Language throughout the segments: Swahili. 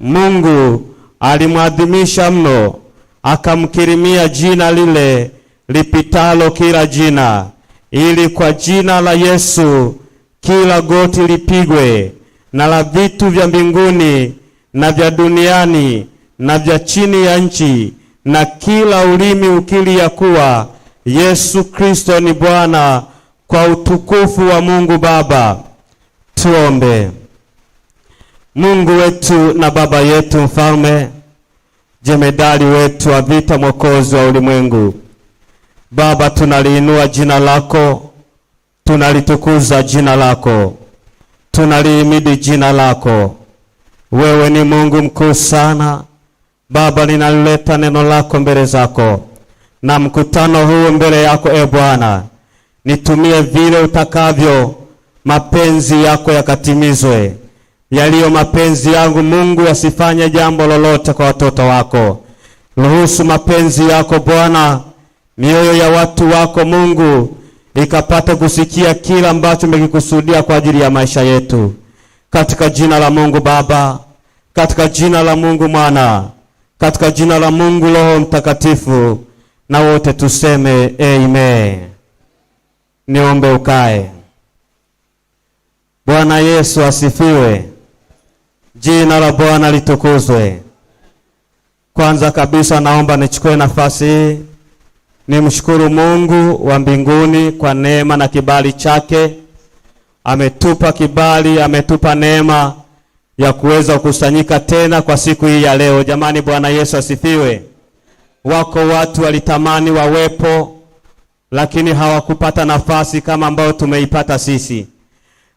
Mungu alimwadhimisha mno, akamkirimia jina lile lipitalo kila jina, ili kwa jina la Yesu kila goti lipigwe, na la vitu vya mbinguni na vya duniani na vya chini ya nchi, na kila ulimi ukiri ya kuwa Yesu Kristo ni Bwana, kwa utukufu wa Mungu Baba. Tuombe. Mungu wetu na Baba yetu mfalme, jemedali wetu wa vita, mwokozi wa ulimwengu, Baba, tunaliinua jina lako, tunalitukuza jina lako, tunalihimidi jina lako. Wewe ni Mungu mkuu sana. Baba, ninaleta neno lako mbele zako, na mkutano huu mbele yako Bwana. Nitumie vile utakavyo, mapenzi yako yakatimizwe. Yaliyo mapenzi yangu Mungu, yasifanye jambo lolote kwa watoto wako. Ruhusu mapenzi yako Bwana, mioyo ya watu wako Mungu ikapata kusikia kila ambacho umekikusudia kwa ajili ya maisha yetu. Katika jina la Mungu Baba, katika jina la Mungu Mwana, katika jina la Mungu Roho Mtakatifu, na wote tuseme amen. Niombe ukae. Bwana Yesu asifiwe. Jina la Bwana litukuzwe. Kwanza kabisa naomba nichukue nafasi hii nimshukuru Mungu wa mbinguni kwa neema na kibali chake. Ametupa kibali, ametupa neema ya kuweza kukusanyika tena kwa siku hii ya leo. Jamani, Bwana Yesu asifiwe. Wako watu walitamani wawepo, lakini hawakupata nafasi kama ambayo tumeipata sisi.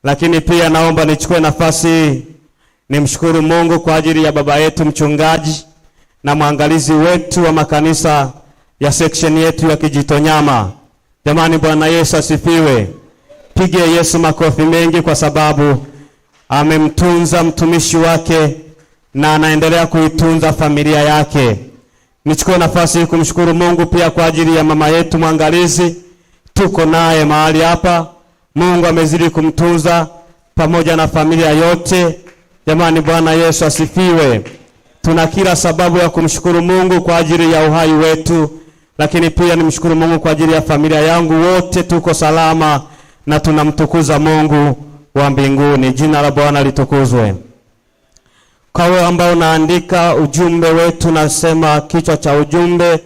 Lakini pia naomba nichukue nafasi nimshukuru Mungu kwa ajili ya baba yetu mchungaji na mwangalizi wetu wa makanisa ya section yetu ya Kijitonyama. Jamani, Bwana Yesu asifiwe. Pige Yesu makofi mengi, kwa sababu amemtunza mtumishi wake na anaendelea kuitunza familia yake. Nichukue nafasi kumshukuru Mungu pia kwa ajili ya mama yetu mwangalizi. Tuko naye mahali hapa. Mungu amezidi kumtunza pamoja na familia yote. Jamani, Bwana Yesu asifiwe. Tuna kila sababu ya kumshukuru Mungu kwa ajili ya uhai wetu, lakini pia nimshukuru Mungu kwa ajili ya familia yangu. Wote tuko salama na tunamtukuza Mungu wa mbinguni. Jina la Bwana litukuzwe. Kwa wewe ambao unaandika ujumbe wetu, nasema kichwa cha ujumbe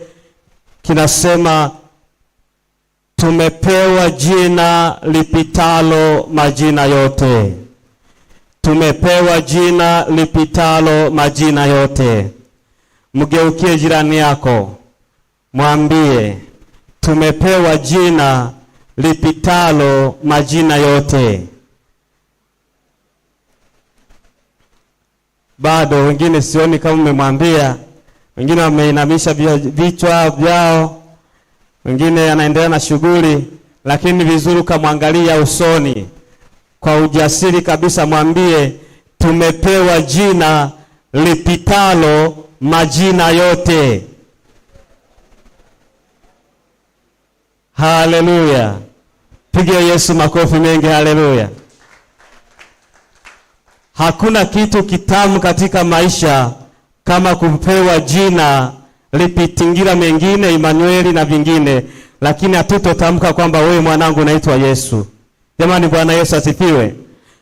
kinasema tumepewa jina lipitalo majina yote. Tumepewa jina lipitalo majina yote. Mgeukie jirani yako, mwambie tumepewa jina lipitalo majina yote. Bado wengine sioni kama umemwambia. Wengine wameinamisha vichwa vyao, wengine anaendelea na shughuli, lakini vizuri kamwangalia usoni. Kwa ujasiri kabisa mwambie tumepewa jina lipitalo majina yote. Haleluya. Pigia Yesu makofi mengi. Haleluya. Hakuna kitu kitamu katika maisha kama kupewa jina lipitingira mengine, Emmanueli na vingine, lakini hatutotamka kwamba wewe mwanangu unaitwa Yesu. Jamani, Bwana Yesu asifiwe.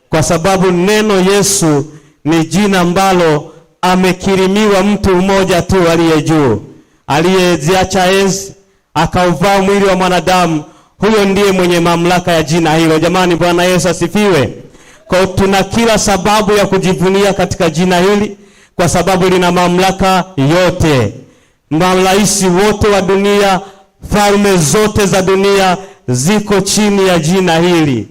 Kwa sababu neno Yesu ni jina ambalo amekirimiwa mtu mmoja tu aliye juu, aliyeziacha enzi akauvaa mwili wa mwanadamu. Huyo ndiye mwenye mamlaka ya jina hilo. Jamani, Bwana Yesu asifiwe. Kwa tuna kila sababu ya kujivunia katika jina hili, kwa sababu lina mamlaka yote. Mamlaisi wote wa dunia, falme zote za dunia ziko chini ya jina hili.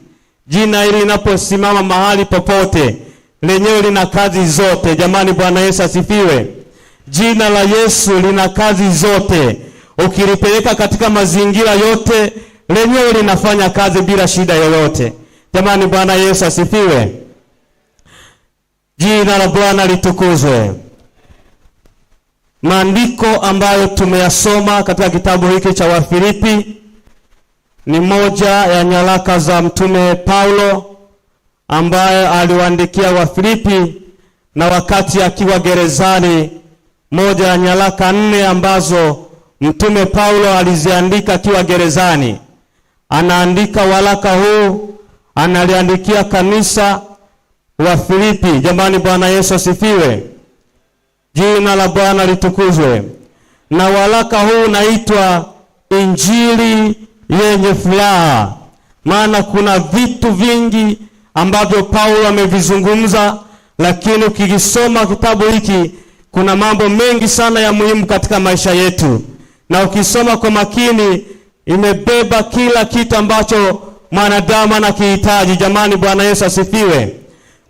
Jina hili linaposimama mahali popote, lenyewe lina kazi zote. Jamani, Bwana Yesu asifiwe. Jina la Yesu lina kazi zote. Ukilipeleka katika mazingira yote, lenyewe linafanya kazi bila shida yoyote. Jamani, Bwana Yesu asifiwe. Jina la Bwana litukuzwe. Maandiko ambayo tumeyasoma katika kitabu hiki cha Wafilipi ni moja ya nyaraka za mtume Paulo ambaye aliwaandikia Wafilipi, na wakati akiwa gerezani, moja ya nyaraka 4 ambazo Mtume Paulo aliziandika akiwa gerezani. Anaandika waraka huu, analiandikia kanisa wa Filipi. Jamani, Bwana Yesu asifiwe. Jina la Bwana litukuzwe. Na waraka huu unaitwa Injili yenye furaha. Maana kuna vitu vingi ambavyo Paulo amevizungumza, lakini ukisoma kitabu hiki kuna mambo mengi sana ya muhimu katika maisha yetu. Na ukisoma kwa makini, imebeba kila kitu ambacho mwanadamu anakihitaji. Jamani, Bwana Yesu asifiwe.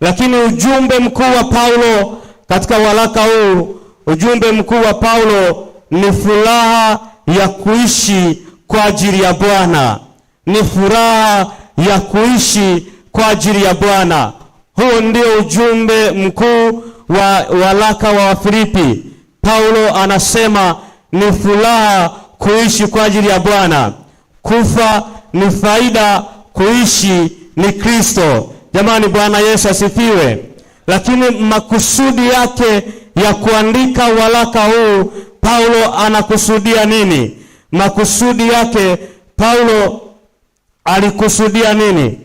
Lakini ujumbe mkuu wa Paulo katika waraka huu, ujumbe mkuu wa Paulo ni furaha ya kuishi kwa ajili ya Bwana. Ni furaha ya kuishi kwa ajili ya Bwana. Huo ndio ujumbe mkuu wa waraka wa Wafilipi. Paulo anasema ni furaha kuishi kwa ajili ya Bwana. Kufa ni faida, kuishi ni Kristo. Jamani, Bwana Yesu asifiwe. Lakini makusudi yake ya kuandika waraka huu, Paulo anakusudia nini? Makusudi yake Paulo alikusudia nini?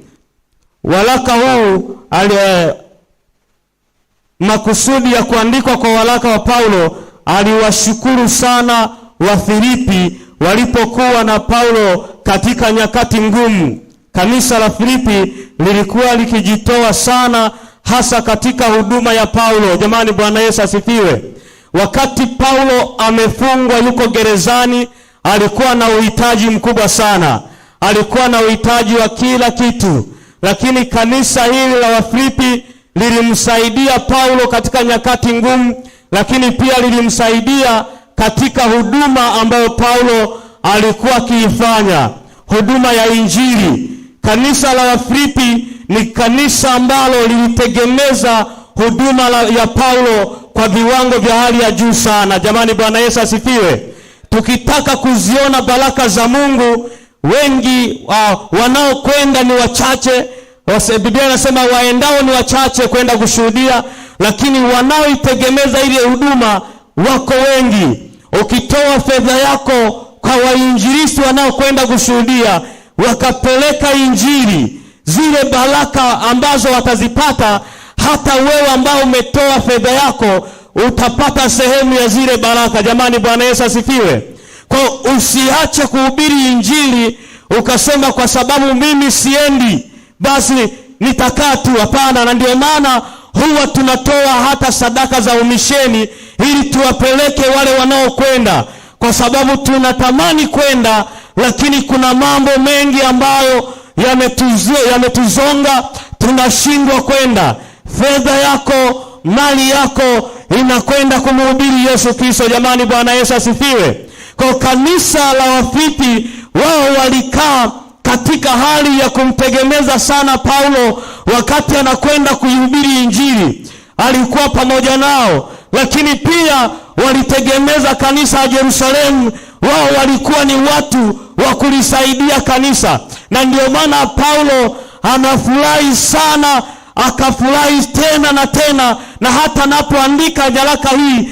Waraka huu makusudi ya kuandikwa kwa waraka wa Paulo, aliwashukuru sana Wafilipi walipokuwa na Paulo katika nyakati ngumu. Kanisa la Filipi lilikuwa likijitoa sana, hasa katika huduma ya Paulo. Jamani, Bwana Yesu asifiwe. Wakati Paulo amefungwa, yuko gerezani, alikuwa na uhitaji mkubwa sana. Alikuwa na uhitaji wa kila kitu. Lakini kanisa hili la Wafilipi lilimsaidia Paulo katika nyakati ngumu, lakini pia lilimsaidia katika huduma ambayo Paulo alikuwa akiifanya, huduma ya Injili. Kanisa la Wafilipi ni kanisa ambalo lilitegemeza huduma ya Paulo kwa viwango vya hali ya juu sana. Jamani, Bwana Yesu asifiwe. Tukitaka kuziona baraka za Mungu, wengi wanaokwenda ni wachache. Biblia inasema waendao ni wachache kwenda kushuhudia, lakini wanaoitegemeza ile huduma wako wengi. Ukitoa fedha yako kwa wainjilisti wanaokwenda kushuhudia, wakapeleka Injili, zile baraka ambazo watazipata, hata wewe ambao umetoa fedha yako utapata sehemu ya zile baraka. Jamani, Bwana Yesu asifiwe. Kwa usiache kuhubiri Injili ukasema kwa sababu mimi siendi basi nitakaa tu. Hapana. Na ndio maana huwa tunatoa hata sadaka za umisheni ili tuwapeleke wale wanaokwenda, kwa sababu tunatamani kwenda, lakini kuna mambo mengi ambayo yametuzonga, tunashindwa kwenda. Fedha yako, mali yako inakwenda kumhubiri Yesu Kristo. Jamani, Bwana Yesu asifiwe. Kwa kanisa la Wafilipi, wao walikaa katika hali ya kumtegemeza sana Paulo wakati anakwenda kuihubiri Injili. Alikuwa pamoja nao, lakini pia walitegemeza kanisa la Yerusalemu. Wao walikuwa ni watu wa kulisaidia kanisa, na ndio maana Paulo anafurahi sana, akafurahi tena na tena. Na hata anapoandika nyaraka hii,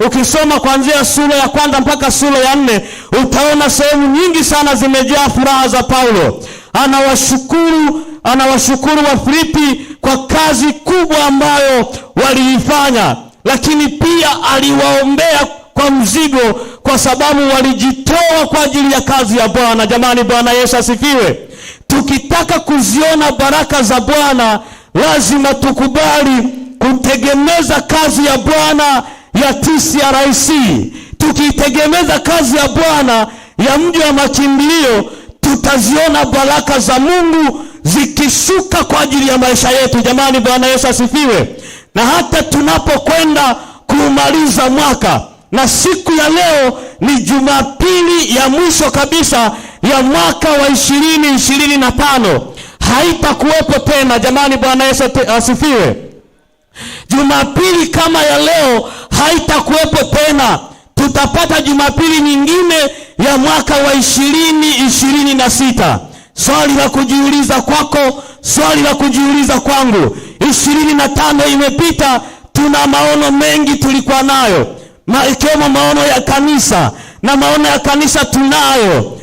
ukisoma kuanzia sura ya 1 mpaka sura ya 4, utaona sehemu nyingi sana zimejaa furaha za Paulo. Anawashukuru Wafilipi kwa kazi kubwa ambayo waliifanya, lakini pia aliwaombea kwa mzigo, kwa sababu walijitoa kwa ajili ya kazi ya Bwana. Jamani, Bwana Yesu asifiwe. Tukitaka kuziona baraka za Bwana, lazima tukubali kutegemeza kazi ya Bwana ya TCRC. Tukitegemeza kazi ya Bwana ya mji wa makimbilio, tutaziona baraka za Mungu zikishuka kwa ajili ya maisha yetu. Jamani, Bwana Yesu asifiwe. Na hata tunapokwenda kumaliza mwaka, na siku ya leo ni Jumapili ya mwisho kabisa ya mwaka wa 2025, haitakuwepo tena. Jamani, Bwana Yesu asifiwe. Jumapili kama ya leo haitakuwepo tena. Tutapata Jumapili nyingine ya mwaka wa 2026. Swali la kujiuliza kwako, swali la kujiuliza kwangu, 25 imepita, tuna maono mengi tulikuwa nayo, ikiwemo maono ya kanisa, na maono ya kanisa tunayo.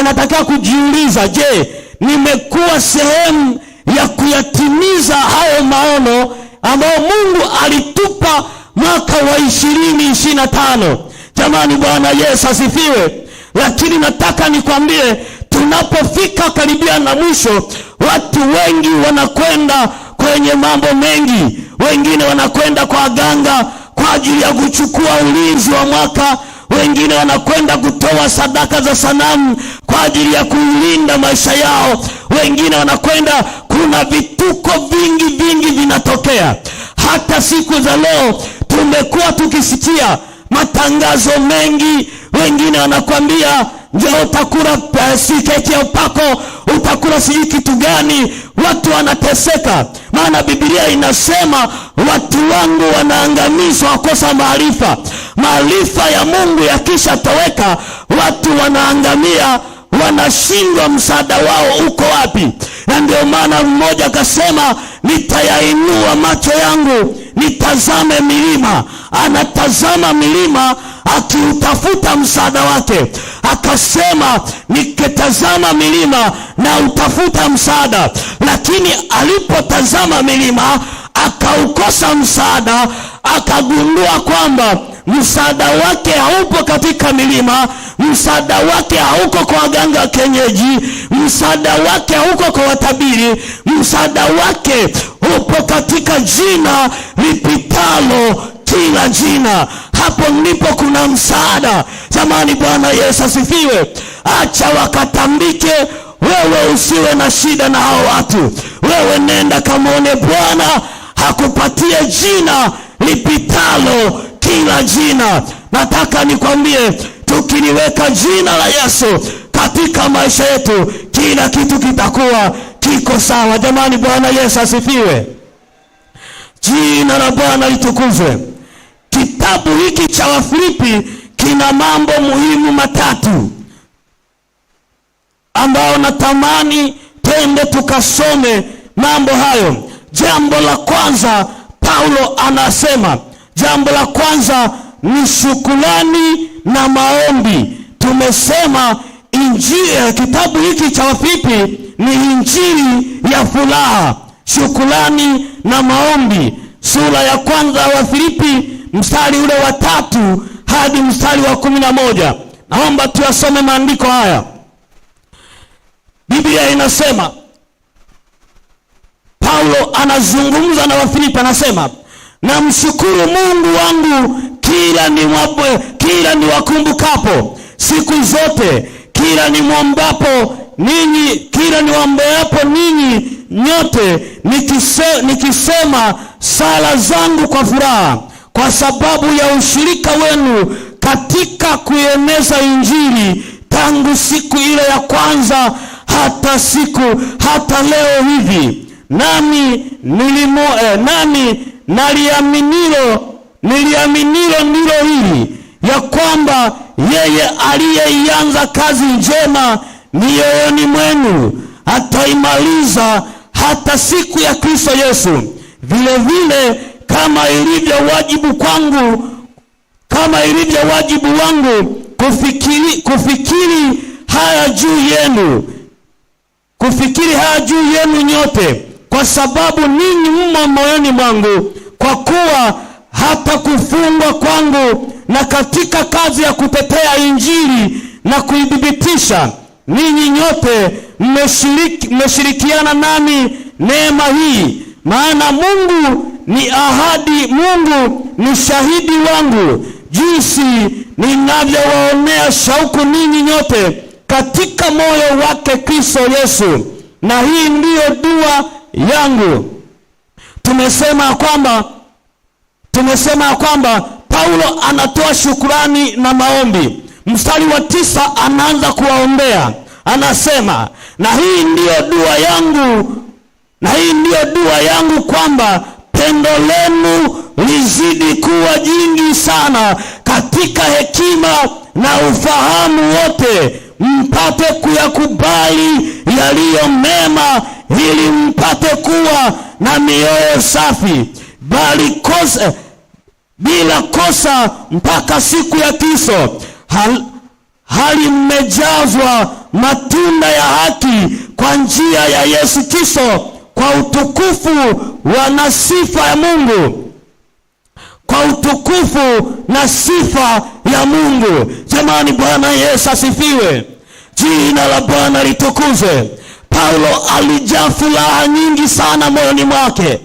Nataka kujiuliza, je, nimekuwa sehemu ya kuyatimiza hayo maono ambayo Mungu alitupa mwaka wa 2025? Jamani, Bwana Yesu asifiwe. Lakini nataka nikwambie, tunapofika karibia na mwisho, watu wengi wanakwenda kwenye mambo mengi. Wengine wanakwenda kwa waganga kwa ajili ya kuchukua ulinzi wa mwaka. Wengine wanakwenda kutoa sadaka za sanamu kwa ajili ya kulinda maisha yao. Wengine wanakwenda, kuna vituko vingi vinatokea. Hata siku za leo tumekuwa tukisikia matangazo mengi. Wengine wanakwambia, njoo utakula keki ya upako, utakula sijui kitu gani. Watu wanateseka, maana Biblia inasema watu wangu wanaangamizwa wakosa maarifa. Maarifa ya Mungu yakishatoweka, watu wanaangamia, wanashindwa msaada wao uko wapi. Na ndio maana mmoja akasema, nitayainua macho yangu nitazame milima. Anatazama milima akiutafuta msaada wake. Akasema, nikitazama milima na utafuta msaada. Lakini alipotazama milima akaukosa msaada, akagundua kwamba msaada wake haupo katika milima, msaada wake hauko kwa waganga kienyeji, msaada wake hauko kwa watabiri, msaada wake upo katika jina lipitalo kila jina. Hapo ndipo kuna msaada. Jamani, Bwana Yesu asifiwe. Acha wakatambike, wewe usiwe na shida na hao watu. Wewe nenda kamwone Bwana hakupatie jina lipitalo kila jina. Nataka nikwambie, tukiliweka jina la Yesu katika maisha yetu, kila kitu kitakuwa kiko sawa. Jamani, Bwana Yesu asifiwe. Jina la Bwana litukuzwe. Kitabu hiki cha Wafilipi kina mambo muhimu matatu ambao natamani twende tukasome mambo hayo. Jambo la kwanza, Paulo anasema, jambo la kwanza ni shukrani na maombi. Tumesema injili, kitabu hiki cha Wafilipi ni injili ya furaha, shukrani na maombi. Sura ya kwanza wa Wafilipi mstari ule wa 3 hadi mstari wa 11. Naomba tuyasome maandiko haya. Biblia inasema, Paulo anazungumza na Wafilipi, anasema, namshukuru Mungu wangu kila niwakumbukapo siku zote, kila niwaombeapo ninyi nyote, nikisema sala zangu kwa furaha, kwa sababu ya ushirika wenu katika kueneza injili tangu siku ile ya kwanza hata leo hivi. Nami naliaminilo ndilo hili, ya kwamba yeye aliyeianza kazi njema mioyoni mwenu ataimaliza hata siku ya Kristo Yesu. Vile vile kama ilivyo wajibu wangu kufikiri haya juu yenu nyote, kwa sababu ninyi mmo moyoni mwangu, kwa kuwa hata kufungwa kwangu na katika kazi ya kutetea injili na kuidhibitisha, ninyi nyote mmeshirikiana nami neema hii. Maana Mungu ni shahidi wangu jinsi ninavyowaonea shauku ninyi nyote katika moyo wake Kristo Yesu, na hii ndiyo dua yangu. Tumesema kwamba Paulo anatoa shukrani na maombi. Mstari wa 9 anaanza kuwaombea, anasema, na hii ndiyo dua yangu kwamba pendo lenu lizidi kuwa jingi sana katika hekima na ufahamu wote, mpate kuyakubali yaliyo mema, ili mpate kuwa na mioyo safi, bila kosa mpaka siku ya Kristo, hali mmejazwa matunda ya haki kwa njia ya Yesu Kristo, kwa utukufu na sifa ya Mungu. Kwa utukufu na sifa ya Mungu. Jamani, Bwana Yesu asifiwe. Jina la Bwana litukuzwe. Paulo alijaa furaha nyingi sana moyoni mwake.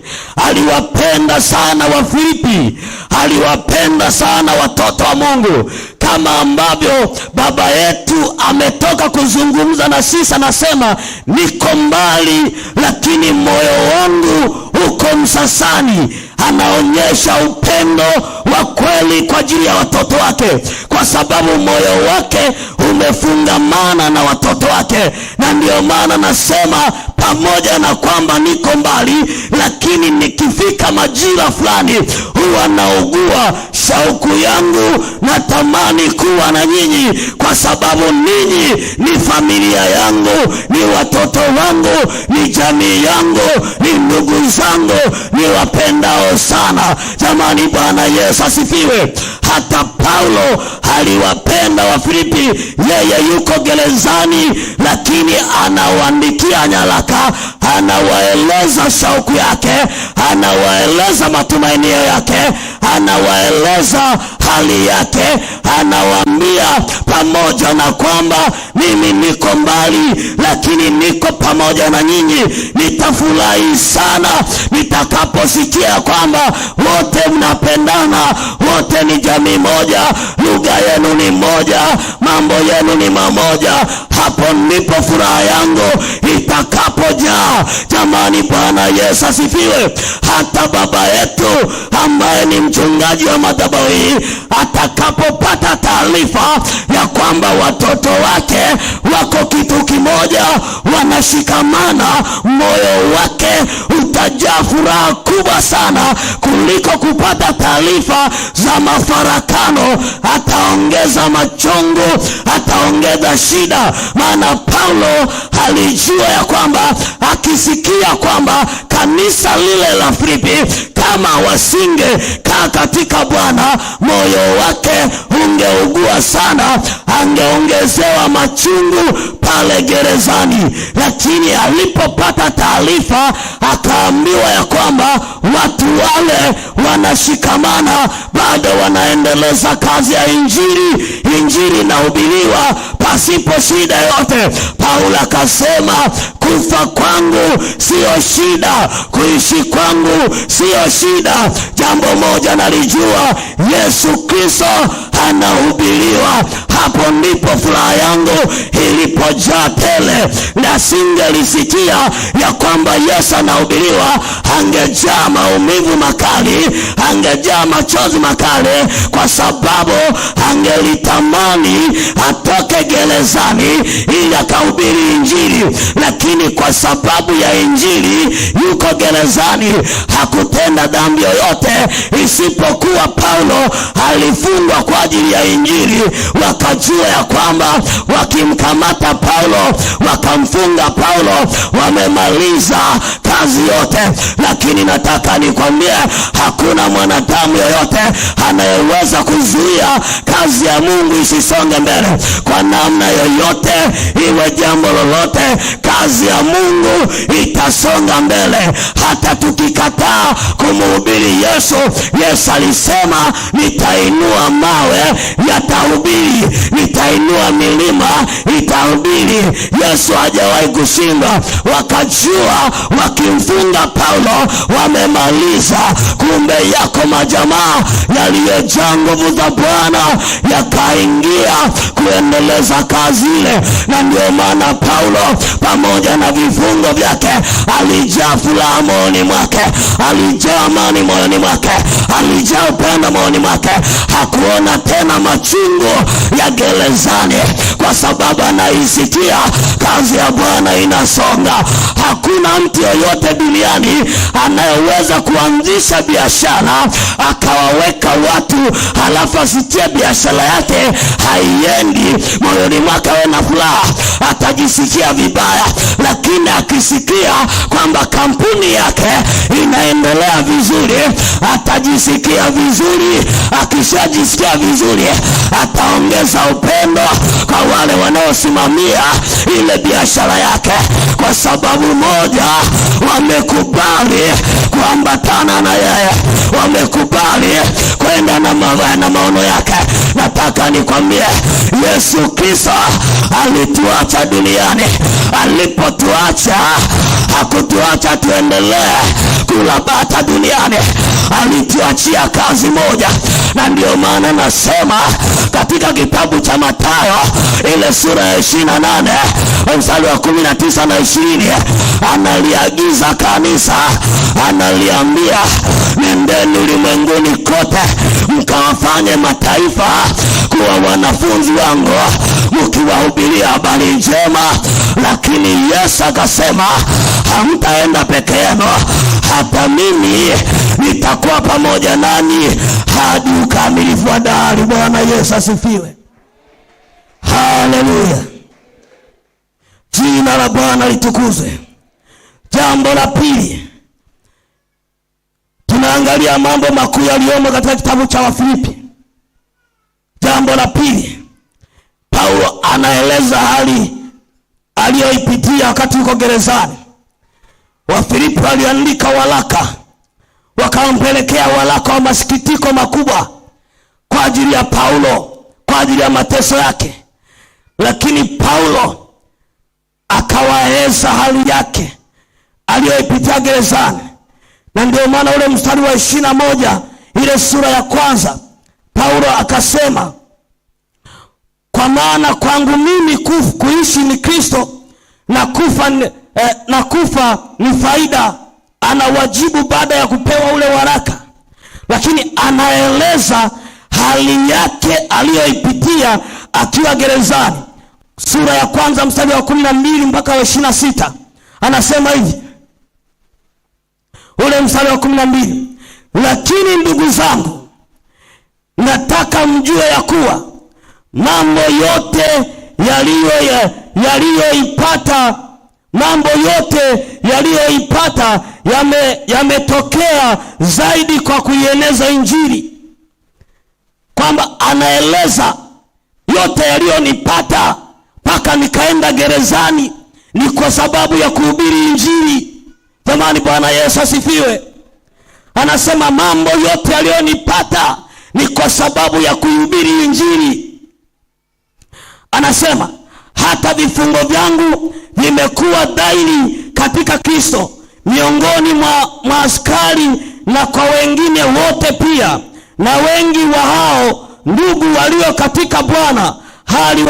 Aliwapenda sana Wafilipi, aliwapenda sana watoto wa Mungu, kama ambavyo baba yetu ametoka kuzungumza na sisi. Anasema, niko mbali lakini moyo wangu uko Msasani. Anaonyesha upendo wa kweli kwa ajili ya watoto wake, kwa sababu moyo wake umefungamana na watoto wake. Na ndio maana nasema, pamoja na kwamba niko mbali, lakini nikifika majira fulani huwa naugua. Shauku yangu natamani kuwa na nyinyi, kwa sababu ninyi ni familia yangu, ni watoto wangu, ni jamii yangu, ni ndugu zangu, ni wapendao sana. Jamani, Bwana Yesu asifiwe. Hata Paulo aliwapenda Wafilipi. Yeye yuko gerezani, lakini anawaandikia nyaraka, anawaeleza shauku yake, anawaeleza matumainio yake, anawaeleza hali yake. Anawaambia, pamoja na kwamba mimi niko mbali, lakini niko pamoja na nyinyi. Nitafurahi sana nitakaposikia kwamba wote mnapendana, wote ni jamii moja, lugha yenu ni moja, mambo yenu ni mamoja. Hapo ndipo furaha yangu itakapojaa. Jamani, Bwana Yesu asifiwe. Hata baba yetu ambaye ni mchungaji wa madhabahu hii, atakapopata taarifa ya kwamba watoto wake wako kitu kimoja, wanashikamana, moyo wake utajaa furaha kubwa sana kuliko kupata taarifa za mafarakano. Ataongeza machungu, ataongeza shida. Maana Paulo alijua ya kwamba akisikia kwamba kanisa lile la Filipi kama wasinge kaa katika Bwana, moyo wake ungeugua sana, angeongezewa machungu pale gerezani. Lakini alipopata taarifa, akaambiwa ya kwamba watu wale wanashikamana, bado wanaendeleza kazi ya injili. Injili inahubiriwa pasipo shida yote. Paulo akasema, kufa kwangu sio shida, kuishi kwangu sio shida. Jambo moja nalijua, Yesu Kristo anahubiriwa. Hapo ndipo furaha yangu ilipojaa tele. Na singelisikia ya kwamba Yesu anahubiriwa, angejaa maumivu makali, angejaa machozi makali, kwa sababu angelitamani atoke gerezani ili akahubiri injili. Lakini kwa sababu ya injili yuko gerezani, hakutenda dhambi yoyote, isipokuwa Paulo alifungwa kwa ajili ya injili. Wakajua ya kwamba wakimkamata Paulo, wakamfunga Paulo, wamemaliza kazi yote. Lakini nataka nikwambie, hakuna mwanadamu yoyote anayeweza kuzuia kazi ya Mungu isisonge mbele kwa namna yoyote, iwe jambo lolote. Kazi ya Mungu itasonga mbele hata tukikataa kumhubiri Yesu. Yesu alisema, nitainua mawe yatahubiri, nitainua milima itahubiri. Yesu hajawahi kushindwa. Wakajua wakimfunga Paulo wamemaliza. Kumbe yako majamaa yaliyojaa nguvu za Bwana yakaingia kuendeleza kazi ile. Na ndio maana Paulo pamoja na vifungo vyake alijaa furaha moyoni mwake, alijaa amani moyoni mwake, alijaa upendo moyoni mwake. Hakuona tena machungu ya gerezani, kwa sababu anaisikia kazi ya Bwana inasonga. Hakuna mtu yoyote duniani anayeweza kuanzisha biashara akawaweka watu halafu asitie biashara yake haiendi, moyoni mwake na furaha, atajisikia vibaya. Lakini akisikia kwamba kampuni yake inaendelea vizuri, atajisikia vizuri. Akishajisikia vizuri, ataongeza upendo kwa wale wanaosimamia ile biashara yake, kwa sababu moja, wamekubali kuambatana na yeye, wamekubali kwenda na maono yake. Nataka nikwambie, Yesu Kristo alituacha duniani. Alipotuacha, hakutuacha tuendelee kula bata duniani, alituachia kazi moja. Na ndio maana nasema katika kitabu cha Mathayo ile sura ya 28 mstari wa 19 na 20, analiagiza kanisa, analiambia, nendeni ulimwenguni kote mkawafanye mataifa kuwa wanafunzi wangu, mkiwahubiria habari njema. Lakini Yesu akasema, hamtaenda peke yenu, hata mimi nitakuwa pamoja nanyi hadi ukamilifu wa dahari. Bwana Yesu asifiwe. Haleluya. Jina la Bwana litukuzwe. Jambo la pili, tunaangalia mambo makuu yaliyomo katika kitabu cha Wafilipi. Jambo la pili, Paulo anaeleza hali aliyoipitia wakati yuko gerezani. Wafilipi waliandika waraka, wakampelekea waraka wa masikitiko makubwa kwa ajili ya Paulo, kwa ajili ya mateso yake. Lakini Paulo akawaeleza hali yake aliyoipitia gerezani. Na ndio maana ule mstari wa 21 ile sura ya kwanza, Paulo akasema, kwa maana kwangu mimi kuishi ni Kristo na kufa ni faida. Anawajibu baada ya kupewa ule waraka, lakini anaeleza hali yake aliyoipitia akiwa gerezani. Sura ya kwanza mstari wa 12 mpaka wa 26, anasema hivi, ule mstari wa 12, lakini ndugu zangu, nataka mjue ya kuwa mambo yote yaliyoipata yametokea zaidi kwa kuieneza Injili. Kwamba anaeleza yote yaliyonipata mpaka nikaenda gerezani ni kwa sababu ya kuhubiri Injili. Jamani, Bwana Yesu asifiwe. Anasema mambo yote yaliyonipata ni kwa sababu ya kuhubiri Injili. Anasema hata vifungo vyangu vimekuwa daili katika Kristo, miongoni mwa askari na kwa wengine wote pia. Na wengi wa hao ndugu walio katika Bwana hali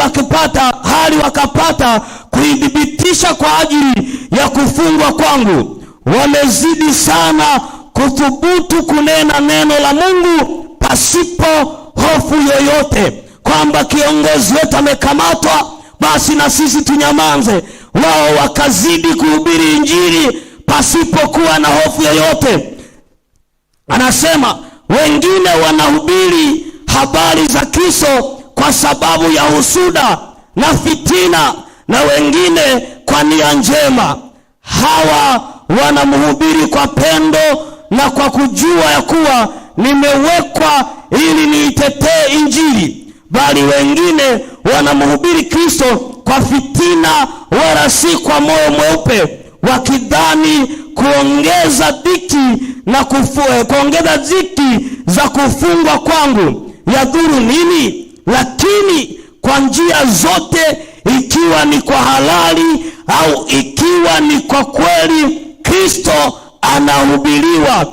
wakapata kuidhibitisha kwa ajili ya kufungwa kwangu, wamezidi sana kuthubutu kunena neno la Mungu pasipo hofu yoyote, kwamba kiongozi wetu amekamatwa, basi na sisi tunyamaze. Wao wakazidi kuhubiri Injili pasipokuwa na hofu yoyote. Anasema wengine wanahubiri habari za Kristo kwa sababu ya husuda na fitina, na wengine kwa nia njema. Hawa wanamhubiri kwa pendo na kwa kujua ya kuwa nimewekwa ili niitetee Injili, bali wengine wanamhubiri Kristo kwa fitina, wala si kwa moyo mweupe, wakidhani kuongeza dhiki za kufungwa kwangu yadhuru nini? Lakini kwa njia zote, ikiwa ni kwa halali au ikiwa ni kwa kweli, Kristo anahubiriwa.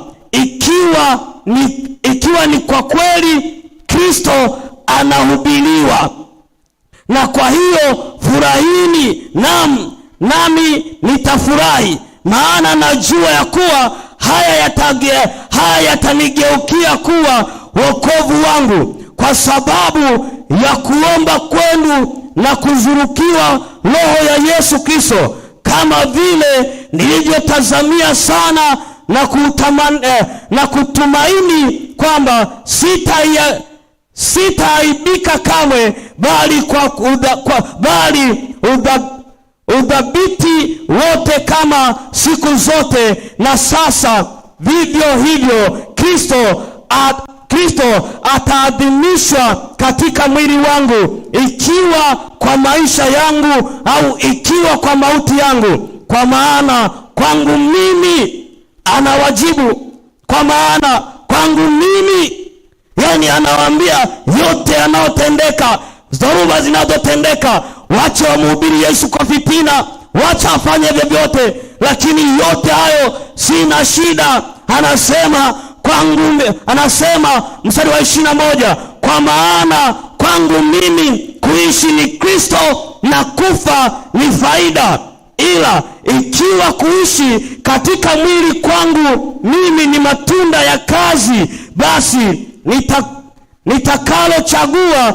Ikiwa ni kwa kweli, Kristo anahubiriwa. Na kwa hiyo furahini, nami nitafurahi, maana najua ya kuwa haya yatanigeukia kuwa wokovu wangu, kwa sababu ya kuomba kwenu na kuzurukiwa roho ya Yesu Kristo, kama vile nilivyotazamia sana na kutumaini kwamba sitaaibika kamwe, bali udhabiti wote kama siku zote, na sasa vivyo hivyo Kristo ataadhimishwa katika mwili wangu, ikiwa kwa maisha yangu au ikiwa kwa mauti yangu. Kwa maana kwangu mimi, anawajibu, kwa maana kwangu mimi, yani anawaambia yote yanayotendeka, dhoruba zinazotendeka, wacha wamhubiri Yesu kwa fitina, wacha afanye vyovyote, lakini yote hayo sina shida. Anasema mstari wa 21, kwa maana kwangu mimi kuishi ni Kristo na kufa ni faida. Ila ikiwa kuishi katika mwili kwangu mimi ni matunda ya kazi, basi nitakalochagua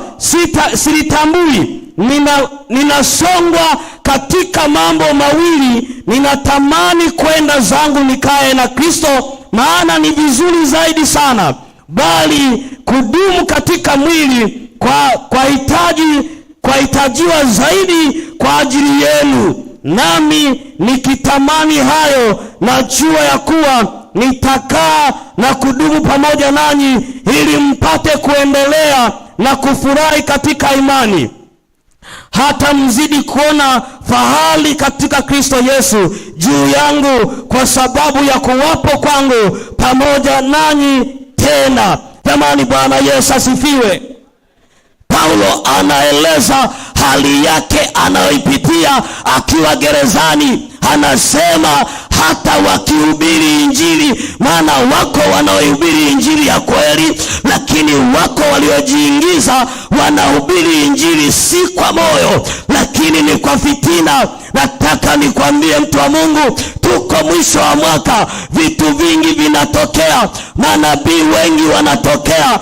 silitambui. Ninasongwa katika mambo mawili. Ninatamani kwenda zangu nikae na Kristo, maana ni vizuri zaidi sana, bali kudumu katika mwili kwa hitajiwa zaidi kwa ajili yenu. Nami nikitamani hayo, najua ya kuwa nitakaa na kudumu pamoja nanyi, ili mpate kuendelea na kufurahi katika imani, hata mzidi kuona fahari katika Kristo Yesu juu yangu, kwa sababu ya kuwapo kwangu pamoja nanyi tena. Jamani, Bwana Yesu asifiwe. Paulo anaeleza hali yake anayoipitia akiwa gerezani. Anasema hata wakihubiri Injili, maana wako wanaohubiri Injili ya kweli, lakini wako waliojiingiza wanahubiri Injili si kwa moyo, lakini ni kwa fitina. Nataka nikwambie mtu wa Mungu, tuko mwisho wa mwaka, vitu vingi vinatokea, manabii wengi wanatokea,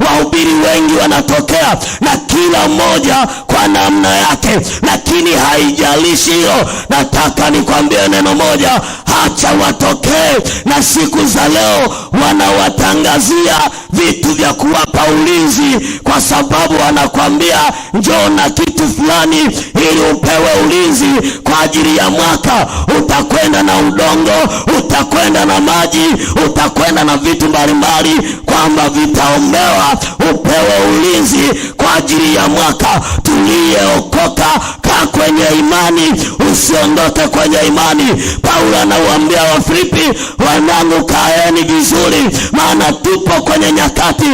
wahubiri wengi wanatokea, na kila mmoja kwa namna yake, lakini haijalishi hiyo. Nataka nikwambie neno moja, acha watokee. Na siku za leo wanawatangazia vitu vya kuwapa ulinzi, kwa sababu wanakwambia njoo na kitu fulani ili upewe ulinzi kwa ajili ya mwaka. Utakwenda na udongo, utakwenda na maji, utakwenda na vitu mbalimbali, kwamba vitaombewa upewe ulinzi kwa ajili ya mwaka. Tuliyeokoka, kaa kwenye imani, usiondoke kwenye imani. Paulo anawaambia Wafilipi, wanangu, kaeni vizuri, maana tupo kwenye nyakati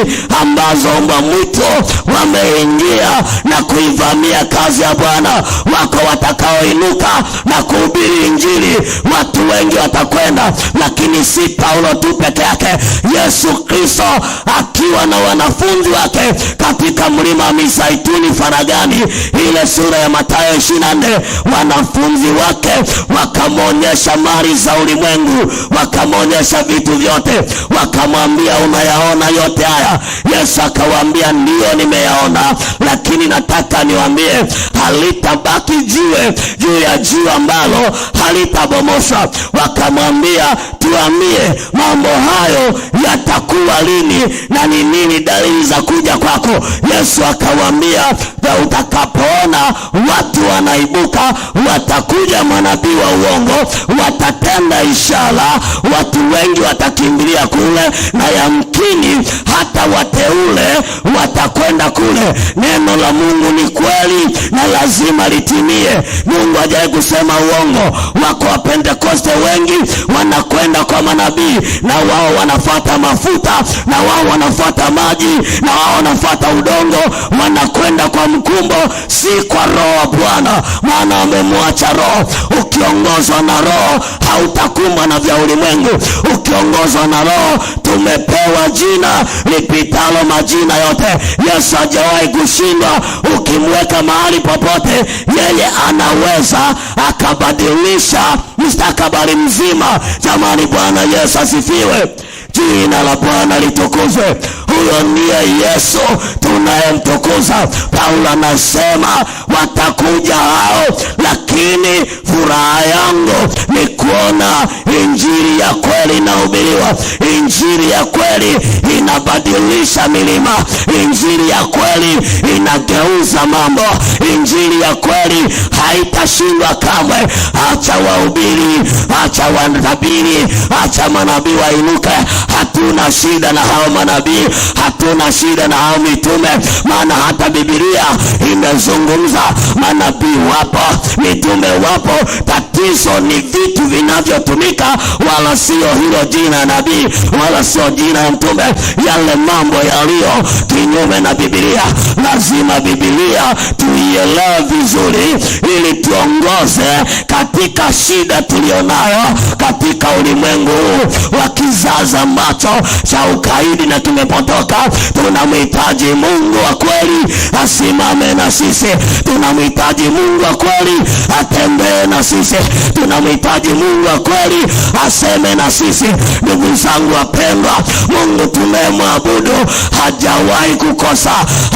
ambazo mbwa mwitu wameingia na kuivamia kazi ya Bwana. Wako watakaoinuka na kuhubiri Injili, watu wengi watakwenda, lakini si Paulo tu peke yake. Yesu Kristo akiwa na wanafunzi wake katika mlima wa Mizeituni faragani, ile sura ya Mathayo 24, wanafunzi wake wakamwonyesha mali za ulimwengu, wakamwonyesha vitu vyote, wakamwambia unayaona yote haya? Yesu akawaambia ndio, nimeyaona, lakini nataka niwaambie halitabaki jiwe juu ya jiwe ambalo halitabomoshwa. Wakamwambia tuambie, mambo hayo yatakuwa lini na ni nini dalili za kuja kwako? Yesu akawaambia, utakapoona watu wanaibuka, watakuja manabii wa uongo, watatenda ishara, watu wengi watakimbilia kule, na yamkini hata wateule watakwenda kule. Neno la Mungu ni kweli na lazima litimie. Mungu hajawahi kusema uongo. Wako wa Pentekoste wengi wanakwenda kwa manabii, na wao wanafuata mafuta, na wao wanafuata maji, na wao wanafuata udongo, wanakwenda kwa mkumbo, si kwa Roho wa Bwana, maana wamemwacha Roho. Ukiongozwa na Roho hautakumbwa na vya ulimwengu. Ukiongozwa na Roho, tumepewa jina lipitalo majina yote. Yesu hajawahi kushindwa. Ukimweka mahali popote, yeye anaweza akabadilisha mustakabali mzima. Jamani, Bwana Yesu asifiwe. Jina la Bwana litukuzwe. Huyo ndiye Yesu tunayemtukuza. Paulo anasema watakuja hao, lakini furaha yangu ni kuona injili ya kweli inahubiriwa. Injili ya kweli inabadilisha milima. Injili ya kweli inageuza mambo. Injili ya kweli haitashindwa kamwe. Acha wahubiri, acha watabiri, acha manabii wainuke. Hatuna shida na hao manabii, hatuna shida na hao mitume, maana hata Biblia imezungumza manabii wapo, mitume wapo. Tatizo ni vitu vinavyotumika, wala sio hilo jina nabii, wala sio jina ya mtume. Yale mambo yaliyo kinyume na Biblia, lazima Biblia tuielewe vizuri, ili tuongoze katika shida tulionayo katika ulimwengu wa kizazi ambacho cha ukaidi na tumepotoka. Tunamhitaji Mungu wa kweli asimame na sisi. Tunamhitaji Mungu wa kweli atembee na sisi. Tunamhitaji Mungu wa kweli aseme na sisi. Ndugu zangu wapendwa, Mungu tunayemwabudu hajawahi kukosa,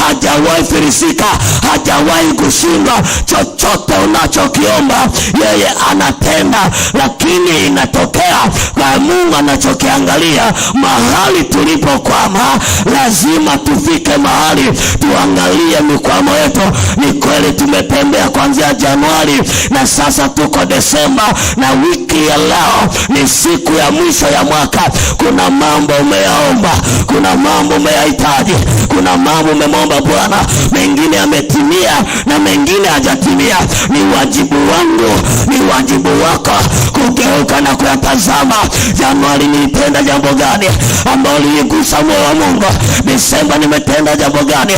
hajawahi filisika, hajawahi kushindwa. Chochote unachokiomba yeye anatenda, lakini inatokea kwa Mungu anachokiangalia mahali tulipokwama. Lazima tufike mahali tuangalie mikwamo yetu. Ni kweli tumetembea kuanzia Januari na sasa tuko Desemba, na wiki ya leo ni siku ya mwisho ya mwaka. Kuna mambo umeyaomba, kuna mambo umeyahitaji, kuna mambo umemwomba Bwana, mengine yametimia na mengine hajatimia. Ni wajibu wangu, ni wajibu wako kugeuka na kuyatazama. Januari nilitenda jambo gani ambalo liligusa moyo wa Mungu? Desemba nimetenda jambo gani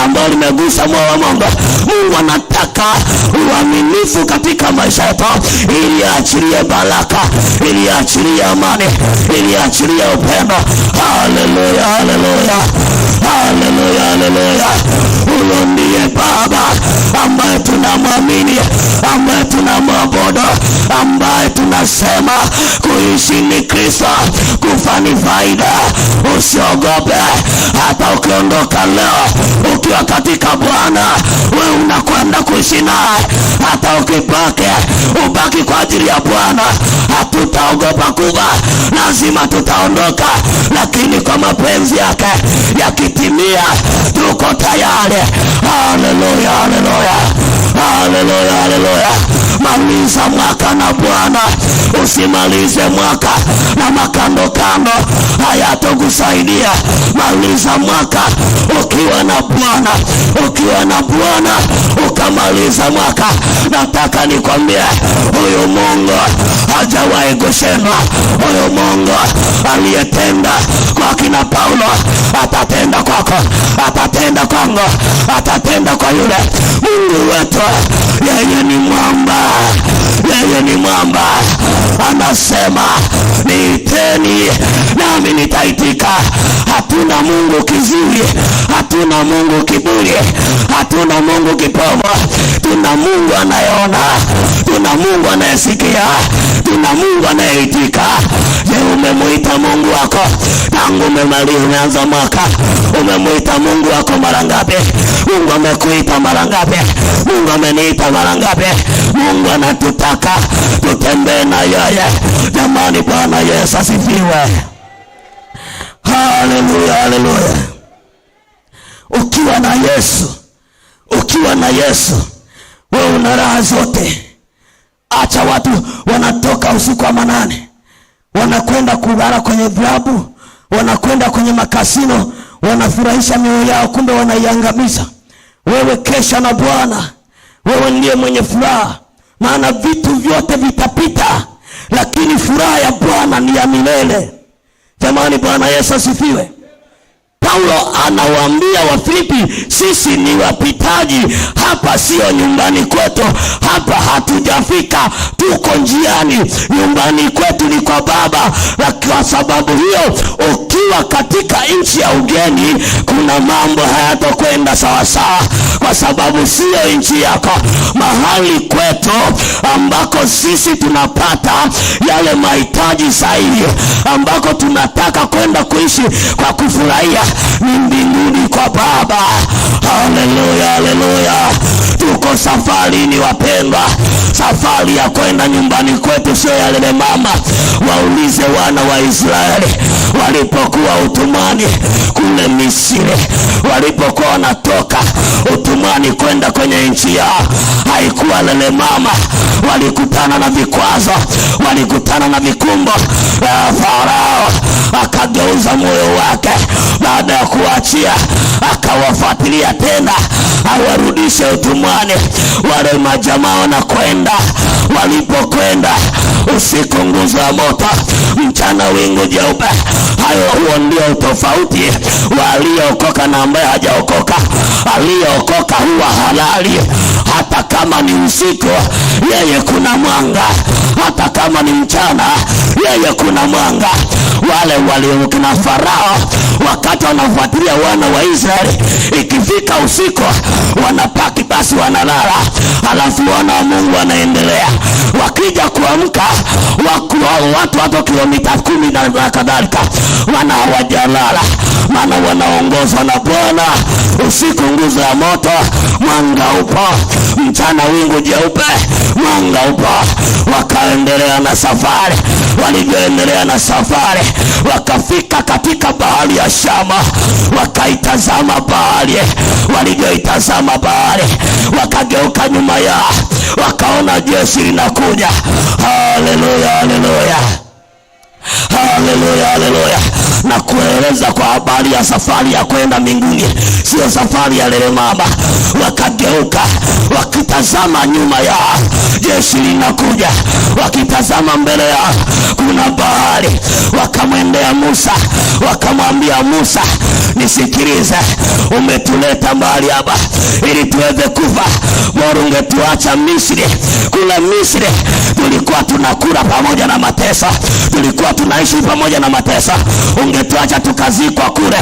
ambalo limegusa moyo wa Mungu? Mungu anataka uaminifu katika maisha yetu, ili aachilie baraka, ili aachilie amani, ili aachilie upendo. Haleluya, haleluya, haleluya, haleluya. Huyo ndiye Baba ambaye tunamwamini, ambaye tunamwabudu, ambaye tunasema kuishi ni Kristo, kufa ni faida. Usiogope hata ukiondoka leo ukiwa katika Bwana, wewe unakwenda kuishi naye. Hata ukibaki, ubaki kwa ajili ya Bwana. Hatutaogopa kufa, lazima tutaondoka, lakini kwa mapenzi yake yakitimia tuko tayari. Haleluya, haleluya, haleluya, haleluya. Maliza mwaka na Bwana, usimalize mwaka na makando kando, hayatokusaidia. Maliza mwaka ukiwa na Bwana, ukiwa na Bwana ukamaliza mwaka. Nataka nikwambie, huyu Mungu hajawahi kushindwa. Huyu Mungu aliyetenda kwa kina Paulo atatenda kwako, atatenda kwangu, atatenda kwa yule. Mungu wetu yeye ni mwamba, yeye ni mwamba. Anasema niiteni nami nitaitika. Hatuna Mungu kiziwi, hatuna Mungu kiburi, hatuna Mungu kipofu. Tuna Mungu anayeona, tuna Mungu anayesikia, tuna Mungu anayeitika. Je, umemuita Mungu wako tangu umeanza mwaka? Umemuita Mungu wako mara ngapi? Mungu amekuita mara ngapi? Mungu ameniita mara ngapi? Mungu anatutaka tutembee na yeye. Jamani, Bwana Yesu asifiwe. Haleluya, haleluya. Ukiwa na Yesu, ukiwa na Yesu, wewe una raha zote. Acha watu wanatoka usiku wa manane, wanakwenda kulala kwenye vilabu, wanakwenda kwenye makasino, wanafurahisha mioyo yao, kumbe wanaiangamiza. Wewe kesha na Bwana, wewe ndiye mwenye furaha, maana vitu vyote vitapita, lakini furaha ya Bwana ni ya milele. Jamani, Bwana Yesu asifiwe. Paulo anawaambia Wafilipi, sisi ni wapitaji, hapa sio nyumbani kwetu, hapa hatujafika, tuko njiani. Nyumbani kwetu ni kwa Baba. Na kwa sababu hiyo, ukiwa katika nchi ya ugeni, kuna mambo hayatokwenda sawa sawa, kwa sababu sio nchi yako. Mahali kwetu ambako sisi tunapata yale mahitaji sahihi, ambako tunataka kwenda kuishi kwa kufurahia, ni mbinguni kwa Baba. Haleluya, haleluya. Tuko safarini wapendwa, safari ya kwenda nyumbani kwetu, sio ya lele mama. Waulize wana wa Israeli walipokuwa utumwani kule Misri, walipokuwa wanatoka utumwani kwenda kwenye nchi yao, haikuwa lele mama. Walikutana na vikwazo, walikutana na vikumbo. Farao akageuza moyo wake, baada ya kuachia akawafuatilia tena awarudishe utumwani. Wale majamaa wanakwenda, walipokwenda usiku nguzo ya moto, mchana wingu jeupe. Huo ndio utofauti wa aliyeokoka na ambaye hajaokoka. Aliyeokoka huwa halali, hata kama ni usiku yeye kuna mwanga, hata kama ni mchana yeye kuna mwanga. Wale waliokina Farao wakati wanafuatilia wana wa Israeli, ikifika usiku wanapaki basi wanalala, halafu wana wa Mungu wanaendelea. Wakija kuamka watu kilomita 10 na kadhalika, wana hawajalala, maana wanaongozwa na Bwana. Usiku nguzo ya moto, mwanga upo, mchana wingu jeupe, mwanga upo. Wakaendelea na safari. Walivyoendelea na safari, wakafika katika bahari ya Shama, wakaitazama bahari. Walivyoitazama bahari, wakageuka nyuma yao, wakaona jeshi linakuja. Haleluya, haleluya, haleluya, haleluya. Na kueleza kwa habari ya safari ya kwenda mbinguni, sio safari ya lele mama. Wakageuka wakitazama nyuma yao, jeshi linakuja. Wakitazama mbele yao kuna bahari. Wakamwendea Musa, wakamwambia Musa, nisikilize, umetuleta mahali hapa ili tuweze kufa. Bora ungetuacha Misri. Kule Misri tulikuwa tunakula pamoja na mateso, tulikuwa tunaishi pamoja na mateso. Ungetuacha tukazikwa kule.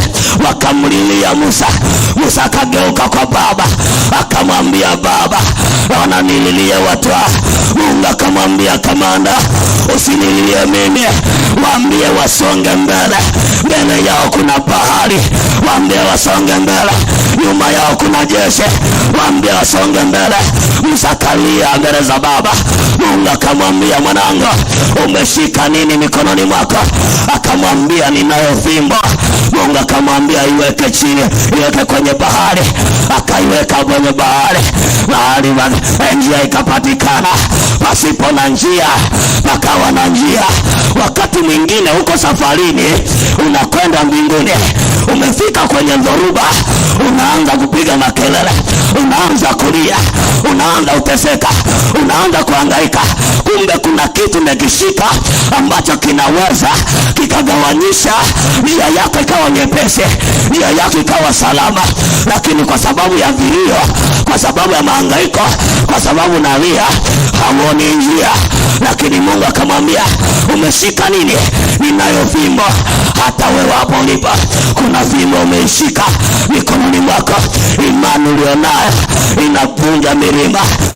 Wakamlilia Musa. Musa akageuka kwa Baba, akamwambia Baba, wananililia watu. Mungu akamwambia kamanda, usinililie mimi, waambie wasonge mbele. Mbele yao kuna bahari, waambie wasonge mbele. Nyuma yao kuna jeshi, waambie wasonge mbele. Musa kalia mbele za Baba. Mungu akamwambia, mwanangu, umeshika nini mikononi mwako? Akamwambia, ninayo fimbo. Mungu akamwambia, iweke chini, iweke kwenye bahari. Akaiweka kwenye bahari. Njia ikapatikana, pasipo na njia pakawa na njia. Wakati mwingine uko safarini, unakwenda mbinguni, umefika kwenye dhoruba, unaanza kupiga makelele, unaanza kulia, unaanza uteseka, unaanza kuhangaika. Kumbe kuna kitu umekishika ambacho kinaweza kikagawanyisha njia yako ikawa nyepesi, njia yako ikawa salama. Lakini kwa sababu ya vilio, kwa sababu ya mahangaiko, kwa sababu nalia, hamuoni njia. Lakini Mungu akamwambia, umeshika nini? Ninayo fimbo. Hata wewe hapo ulipo kuna fimbo umeishika mikononi mwako. Imani ulionayo inavunja milima.